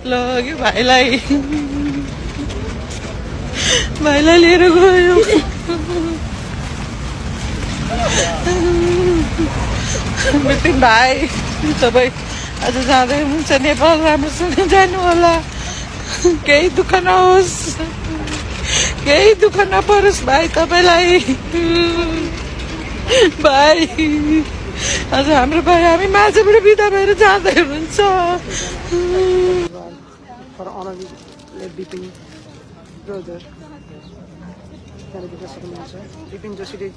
लग्यो भाइलाई लिएर गयो बिपिन भाइ तपाईँ आज जाँदै हुन्छ नेपाल राम्रोसँग जानु होला केही दुःख नहोस् केही दुःख नपरोस् भाइ तपाईँलाई भाइ आज हाम्रो भाइ हामी माझबाट बिदा भएर जाँदै हुनुहुन्छ विपिन जोशीले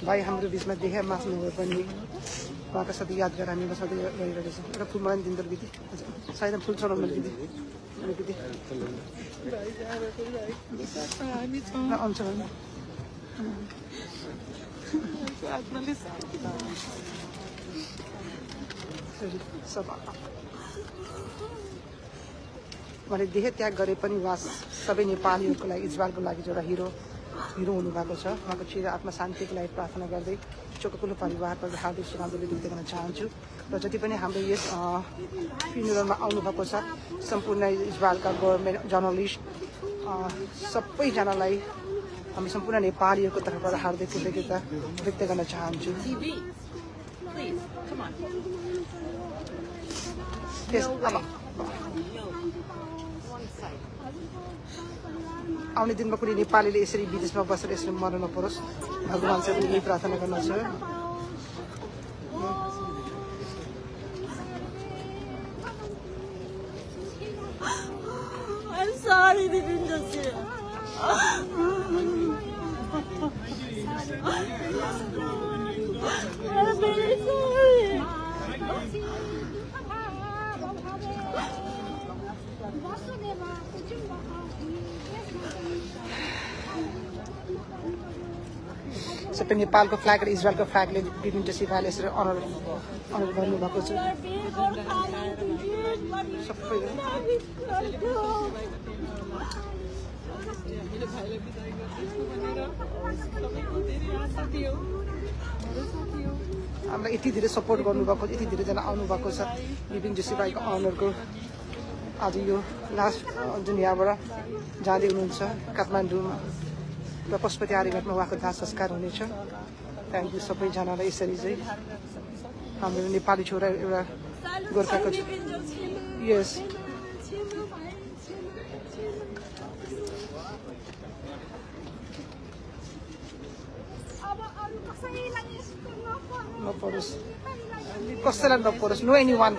भाइ हाम्रो बिचमा देखा मास्नु भए पनि उहाँका साथै यादगार हामीमा सधैँ रहिरहेको छ एउटा फुल मलाई दिँदो बिति सायद फुल चढाउनु बिति आउँछ भने मैले देखेँ त्याग गरे पनि उहाँ सबै नेपालीहरूको लागि इजरायलको लागि एउटा हिरो हुनुभएको छ उहाँको चिर आत्मा शान्तिको लागि प्रार्थना गर्दै चोककुलो परिवारबाट हार्दिक श्रद्धाञ्जली व्यक्त गर्न चाहन्छु र जति पनि हाम्रो यस फ्युनरलमा आउनुभएको छ सम्पूर्ण इजरायलका गभर्मेन्ट जर्नलिस्ट सबैजनालाई हामी सम्पूर्ण नेपालीहरूको तर्फबाट हार्दिक कृतज्ञता व्यक्त गर्न चाहन्छु आउने दिनमा कुनै नेपालीले यसरी विदेशमा बसेर यसरी मर्न नपरोस् भगवान्सँग यही प्रार्थना गर्न छ I'm sorry, Vipin Joshi. I'm very sorry. सबै नेपालको फ्ल्याग र इजरायलको फ्ल्यागले विपिन जोशी भाइले यसरी अनर गर्नुभएको छ सबै हामीलाई यति धेरै सपोर्ट गर्नुभएको यति धेरैजना आउनुभएको छ विपिन जोशी भाइको अनरको आज यो लास्ट जुन यहाँबाट जाँदै हुनुहुन्छ काठमाडौँमा र पशुपति आर्यघाटमा उहाँको दाह संस्कार हुनेछ थ्याङ्क यू सबैजनालाई यसरी चाहिँ हाम्रो नेपाली छोरा एउटा गोर्खाको यस नपरोस् कसैलाई नपरोस् नो एनी वान